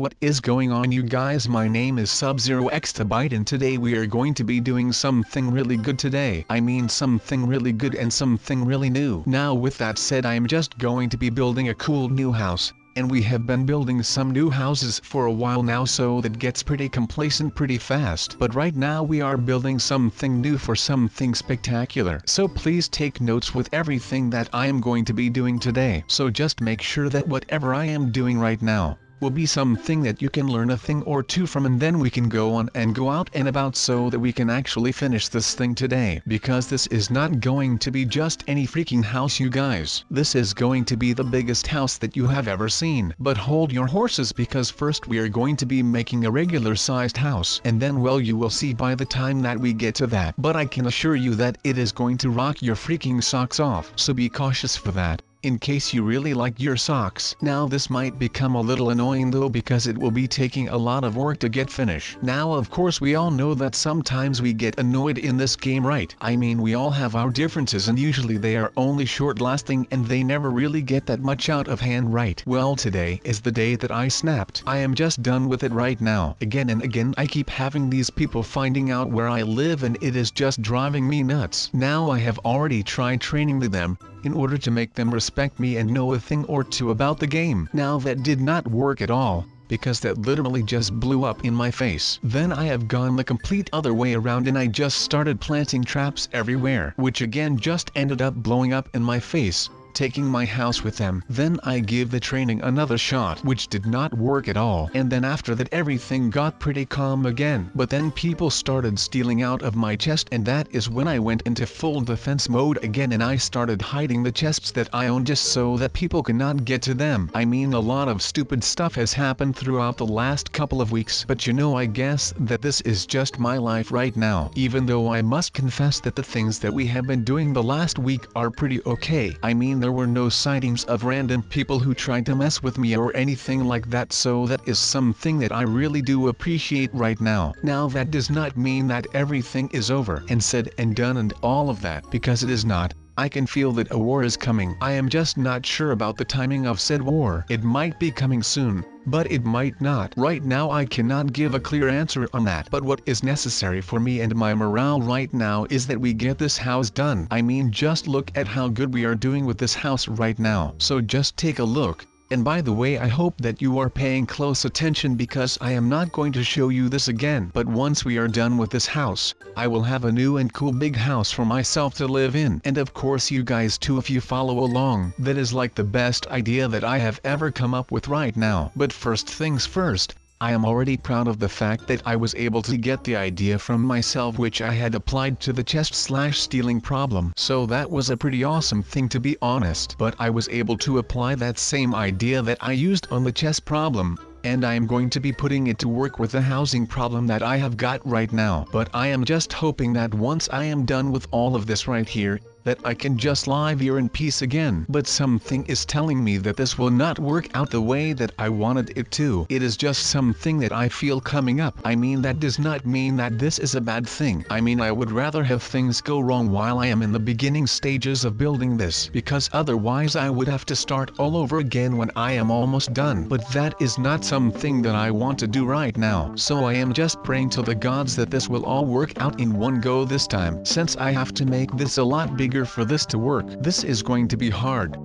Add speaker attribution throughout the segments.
Speaker 1: what is going on, you guys? My name is SubZeroExtabyte and today we are going to be doing something really good today. I mean something really good and something really new. Now with that said, I am just going to be building a cool new house. And we have been building some new houses for a while now, so that gets pretty complacent pretty fast. But right now we are building something new for something spectacular. So please take notes with everything that I am going to be doing today. So just make sure that whatever I am doing right now will be something that you can learn a thing or two from, and then we can go on and go out and about so that we can actually finish this thing today. Because this is not going to be just any freaking house, you guys. This is going to be the biggest house that you have ever seen. But hold your horses, because first we are going to be making a regular sized house, and then, well, you will see by the time that we get to that. But I can assure you that it is going to rock your freaking socks off. So be cautious for that, in case you really like your socks. Now this might become a little annoying though, because it will be taking a lot of work to get finished. Now of course we all know that sometimes we get annoyed in this game, right? I mean, we all have our differences, and usually they are only short lasting and they never really get that much out of hand, right? Well, today is the day that I snapped. I am just done with it right now. Again and again I keep having these people finding out where I live, and it is just driving me nuts. Now I have already tried training them in order to make them respect me and know a thing or two about the game. Now that did not work at all, because that literally just blew up in my face. Then I have gone the complete other way around and I just started planting traps everywhere, which again just ended up blowing up in my face, taking my house with them. Then I gave the training another shot, which did not work at all. And then after that everything got pretty calm again. But then people started stealing out of my chest, and that is when I went into full defense mode again, and I started hiding the chests that I own just so that people cannot get to them. I mean, a lot of stupid stuff has happened throughout the last couple of weeks, but you know, I guess that this is just my life right now. Even though I must confess that the things that we have been doing the last week are pretty okay. I mean, there were no sightings of random people who tried to mess with me or anything like that, so that is something that I really do appreciate right now. Now that does not mean that everything is over and said and done and all of that, because it is not. I can feel that a war is coming. I am just not sure about the timing of said war. It might be coming soon, but it might not. Right now I cannot give a clear answer on that. But what is necessary for me and my morale right now is that we get this house done. I mean, just look at how good we are doing with this house right now. So just take a look. And by the way, I hope that you are paying close attention, because I am not going to show you this again. But once we are done with this house, I will have a new and cool big house for myself to live in. And of course you guys too, if you follow along. That is like the best idea that I have ever come up with right now. But first things first, I am already proud of the fact that I was able to get the idea from myself, which I had applied to the chest/stealing problem. So that was a pretty awesome thing, to be honest. But I was able to apply that same idea that I used on the chest problem, and I am going to be putting it to work with the housing problem that I have got right now. But I am just hoping that once I am done with all of this right here, that I can just live here in peace again. But something is telling me that this will not work out the way that I wanted it to. It is just something that I feel coming up. I mean, that does not mean that this is a bad thing. I mean, I would rather have things go wrong while I am in the beginning stages of building this, because otherwise I would have to start all over again when I am almost done. But that is not something that I want to do right now. So I am just praying to the gods that this will all work out in one go this time. Since I have to make this a lot bigger for this to work, this is going to be hard.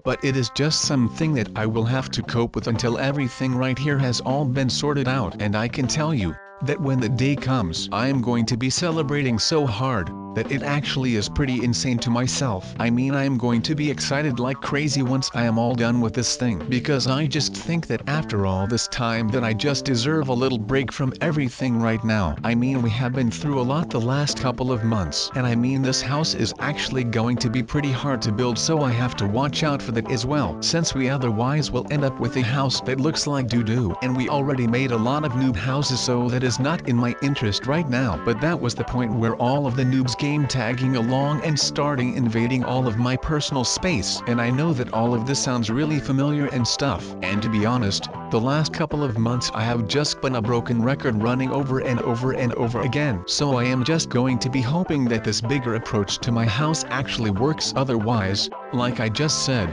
Speaker 1: But it is just something that I will have to cope with until everything right here has all been sorted out. And I can tell you that when the day comes, I am going to be celebrating so hard that it actually is pretty insane to myself. I mean, I am going to be excited like crazy once I am all done with this thing, because I just think that after all this time that I just deserve a little break from everything right now. I mean, we have been through a lot the last couple of months, and I mean, this house is actually going to be pretty hard to build, so I have to watch out for that as well, since we otherwise will end up with a house that looks like doo-doo. And we already made a lot of noob houses, so that is not in my interest right now. But that was the point where all of the noobs game tagging along and starting invading all of my personal space. And I know that all of this sounds really familiar and stuff. And to be honest, the last couple of months I have just been a broken record running over and over and over again. So I am just going to be hoping that this bigger approach to my house actually works. Otherwise, like I just said,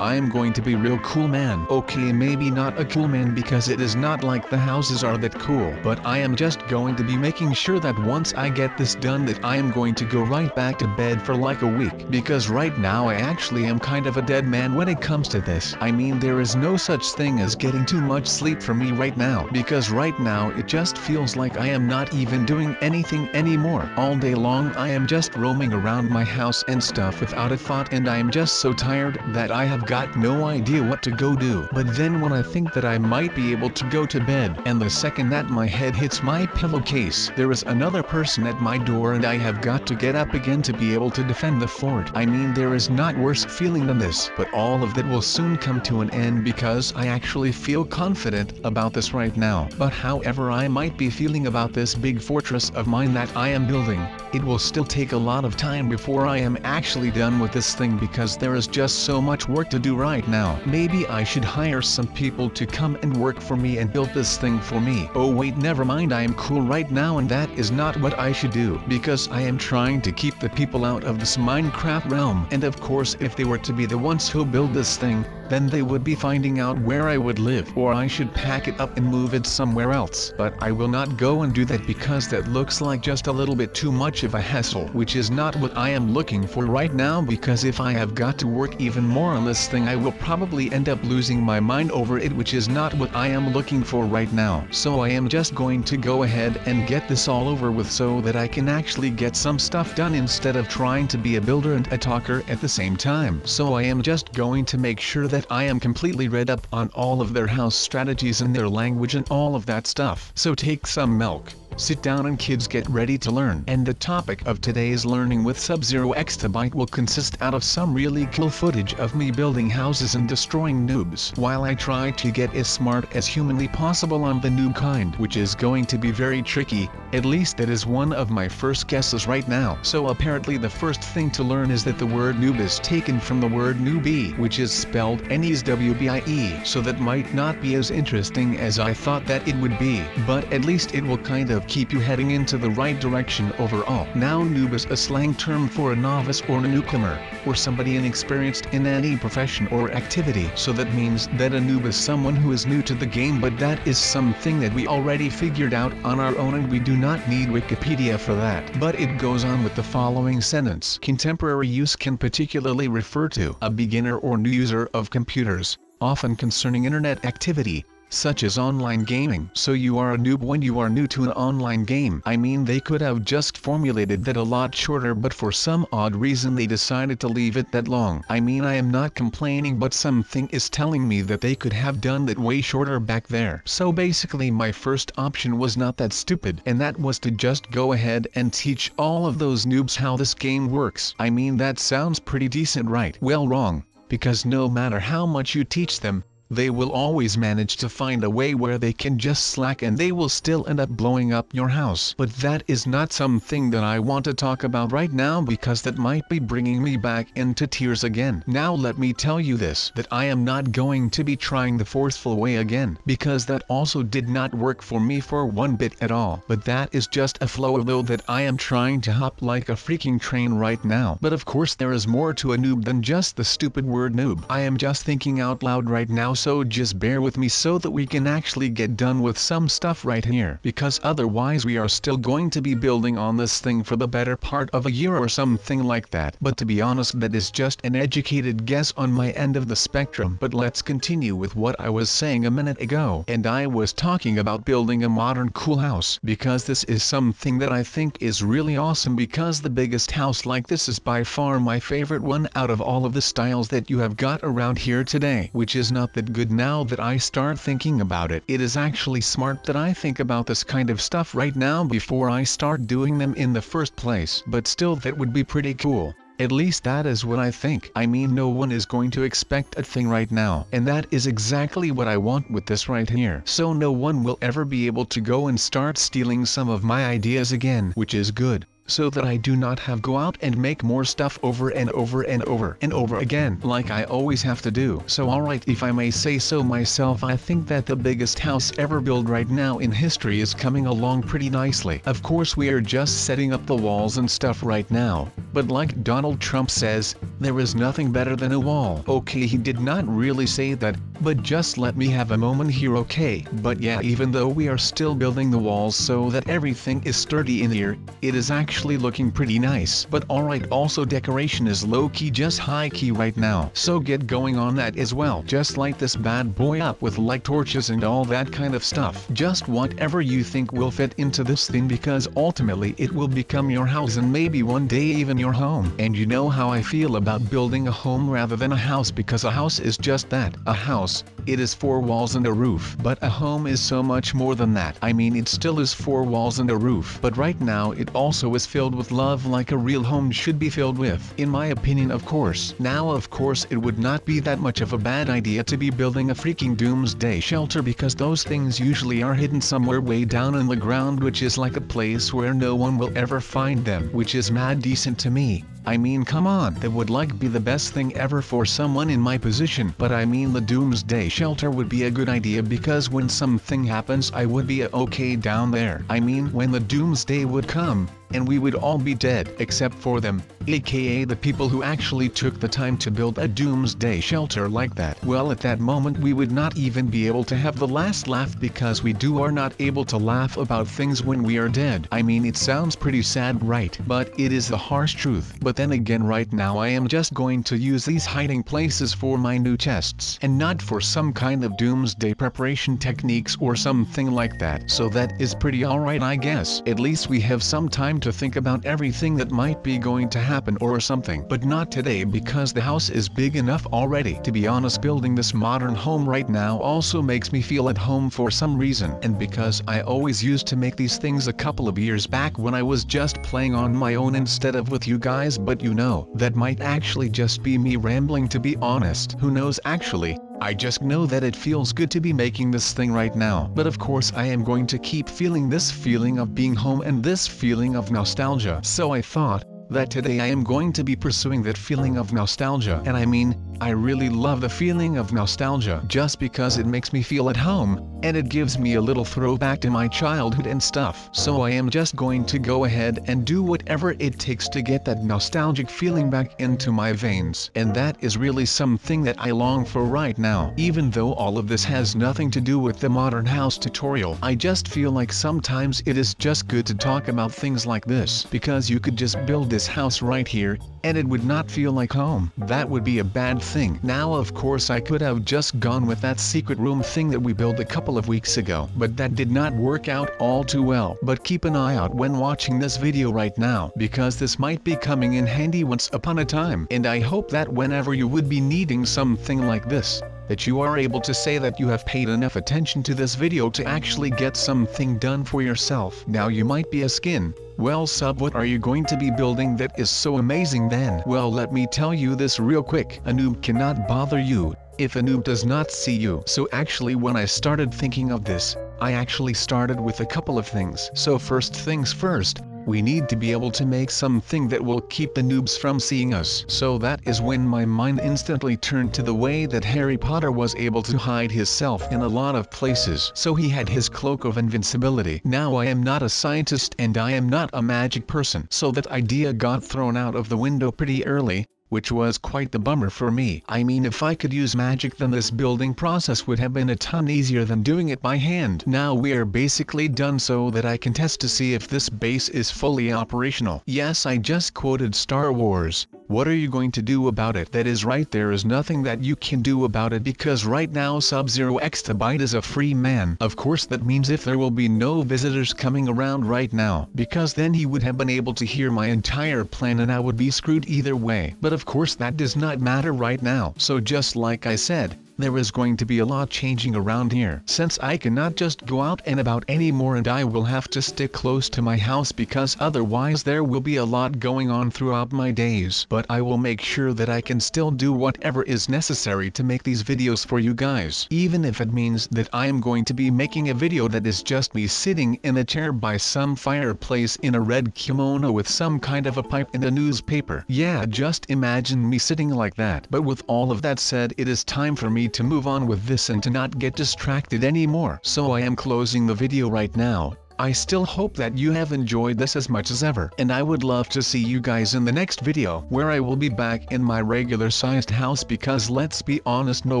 Speaker 1: I am going to be real cool man. Okay, maybe not a cool man because it is not like the houses are that cool, but I am just going to be making sure that once I get this done that I am going to go right back to bed for like a week, because right now I actually am kind of a dead man when it comes to this. I mean, there is no such thing as getting too much sleep for me right now, because right now it just feels like I am not even doing anything anymore. All day long I am just roaming around my house and stuff without a thought, and I am just so tired that I have got no idea what to go do. But then when I think that I might be able to go to bed, and the second that my head hits my pillowcase, there is another person at my door and I have got to get up again to be able to defend the fort. I mean, there is not worse feeling than this, but all of that will soon come to an end because I actually feel confident about this right now. But however I might be feeling about this big fortress of mine that I am building, it will still take a lot of time before I am actually done with this thing because there is just so much work to do right now. Maybe I should hire some people to come and work for me and build this thing for me. Oh wait, never mind, I am cool right now and that is not what I should do, because I am trying to keep the people out of this Minecraft realm, and of course if they were to be the ones who build this thing, then they would be finding out where I would live, or I should pack it up and move it somewhere else. But I will not go and do that because that looks like just a little bit too much of a hassle, which is not what I am looking for right now, because if I have got to work even more on this thing I will probably end up losing my mind over it, which is not what I am looking for right now. So I am just going to go ahead and get this all over with so that I can actually get some stuff done instead of trying to be a builder and a talker at the same time. So I am just going to make sure that I am completely read up on all of their house strategies and their language and all of that stuff. So take some milk, sit down and kids get ready to learn. And the topic of today's learning with SubZeroExtabyte will consist out of some really cool footage of me building houses and destroying noobs while I try to get as smart as humanly possible on the noob kind, which is going to be very tricky. At least that is one of my first guesses right now. So apparently the first thing to learn is that the word noob is taken from the word newbie, which is spelled N-E-S-W-B-I-E, so that might not be as interesting as I thought that it would be, but at least it will kind of keep you heading into the right direction overall. Now, noob is a slang term for a novice or a newcomer, or somebody inexperienced in any profession or activity. So that means that a noob is someone who is new to the game, but that is something that we already figured out on our own and we do not need Wikipedia for that. But it goes on with the following sentence. Contemporary use can particularly refer to a beginner or new user of computers, often concerning internet activity, such as online gaming. So you are a noob when you are new to an online game. I mean, they could have just formulated that a lot shorter, but for some odd reason they decided to leave it that long. I mean, I am not complaining, but something is telling me that they could have done that way shorter back there. So basically my first option was not that stupid, and that was to just go ahead and teach all of those noobs how this game works. I mean, that sounds pretty decent, right? Well, wrong, because no matter how much you teach them, they will always manage to find a way where they can just slack and they will still end up blowing up your house. But that is not something that I want to talk about right now, because that might be bringing me back into tears again. Now let me tell you this, that I am not going to be trying the forceful way again, because that also did not work for me for one bit at all. But that is just a flow though that I am trying to hop like a freaking train right now. But of course there is more to a noob than just the stupid word noob. I am just thinking out loud right now, so just bear with me so that we can actually get done with some stuff right here, because otherwise we are still going to be building on this thing for the better part of a year or something like that. But to be honest, that is just an educated guess on my end of the spectrum. But let's continue with what I was saying a minute ago, and I was talking about building a modern cool house, because this is something that I think is really awesome, because the biggest house like this is by far my favorite one out of all of the styles that you have got around here today, which is not that good now that I start thinking about it. It is actually smart that I think about this kind of stuff right now before I start doing them in the first place, but still that would be pretty cool. At least that is what I think. I mean, no one is going to expect a thing right now, and that is exactly what I want with this right here. So no one will ever be able to go and start stealing some of my ideas again, which is good, so that I do not have go out and make more stuff over and over and over and over again like I always have to do. So alright, if I may say so myself, I think that the biggest house ever built right now in history is coming along pretty nicely. Of course we are just setting up the walls and stuff right now, but like Donald Trump says, there is nothing better than a wall. Okay, he did not really say that, but just let me have a moment here, okay? But yeah, even though we are still building the walls so that everything is sturdy in here, it is actually looking pretty nice. But alright, also decoration is low-key, just high-key right now, so get going on that as well. Just light this bad boy up with light torches and all that kind of stuff. Just whatever you think will fit into this thing, because ultimately it will become your house and maybe one day even your home. And you know how I feel about building a home rather than a house, because a house is just that, a house. It is 4 walls and a roof. But a home is so much more than that. I mean, it still is 4 walls and a roof, but right now it also is filled with love, like a real home should be filled with, in my opinion, of course. Now of course it would not be that much of a bad idea to be building a freaking doomsday shelter, because those things usually are hidden somewhere way down in the ground, which is like a place where no one will ever find them, which is mad decent to me. I mean, come on, that would like be the best thing ever for someone in my position. But I mean, the doomsday shelter would be a good idea, because when something happens I would be okay down there. I mean, when the doomsday would come, and we would all be dead, except for them, aka the people who actually took the time to build a doomsday shelter like that. Well, at that moment we would not even be able to have the last laugh, because we are not able to laugh about things when we are dead. I mean, it sounds pretty sad, right? But it is the harsh truth. But then again, right now I am just going to use these hiding places for my new chests, and not for some kind of doomsday preparation techniques or something like that. So that is pretty alright, I guess. At least we have some time to think about everything that might be going to happen or something. But not today, because the house is big enough already. To be honest, building this modern home right now also makes me feel at home for some reason. And because I always used to make these things a couple of years back when I was just playing on my own instead of with you guys. But you know, that might actually just be me rambling, to be honest. Who knows actually? I just know that it feels good to be making this thing right now. But of course I am going to keep feeling this feeling of being home and this feeling of nostalgia. So I thought that today I am going to be pursuing that feeling of nostalgia. And I mean, I really love the feeling of nostalgia just because it makes me feel at home, and it gives me a little throwback to my childhood and stuff. So I am just going to go ahead and do whatever it takes to get that nostalgic feeling back into my veins. And that is really something that I long for right now. Even though all of this has nothing to do with the modern house tutorial, I just feel like sometimes it is just good to talk about things like this, because you could just build this house right here, and it would not feel like home. That would be a bad thing. Now of course I could have just gone with that secret room thing that we built a couple of weeks ago, but that did not work out all too well. But keep an eye out when watching this video right now, because this might be coming in handy once upon a time. And I hope that whenever you would be needing something like this, that you are able to say that you have paid enough attention to this video to actually get something done for yourself. Now you might be asking, well Sub, what are you going to be building that is so amazing then? Well, let me tell you this real quick. A noob cannot bother you if a noob does not see you. So actually when I started thinking of this, I actually started with a couple of things. So first things first, we need to be able to make something that will keep the noobs from seeing us. So that is when my mind instantly turned to the way that Harry Potter was able to hide himself in a lot of places. So he had his cloak of invincibility. Now I am not a scientist and I am not a magic person, so that idea got thrown out of the window pretty early, which was quite the bummer for me. I mean, if I could use magic, then this building process would have been a ton easier than doing it by hand. Now we are basically done, so that I can test to see if this base is fully operational. Yes, I just quoted Star Wars. What are you going to do about it? That is right, there is nothing that you can do about it, because right now SubZeroExtabyte is a free man. Of course that means if there will be no visitors coming around right now, because then he would have been able to hear my entire plan and I would be screwed either way. But of course that does not matter right now. So just like I said, there is going to be a lot changing around here, since I cannot just go out and about anymore, and I will have to stick close to my house, because otherwise there will be a lot going on throughout my days. But I will make sure that I can still do whatever is necessary to make these videos for you guys, even if it means that I am going to be making a video that is just me sitting in a chair by some fireplace in a red kimono with some kind of a pipe and a newspaper. Yeah, just imagine me sitting like that. But with all of that said, it is time for me to move on with this and to not get distracted anymore. So I am closing the video right now. I still hope that you have enjoyed this as much as ever, and I would love to see you guys in the next video, where I will be back in my regular sized house, because let's be honest, no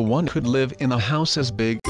Speaker 1: one could live in a house as big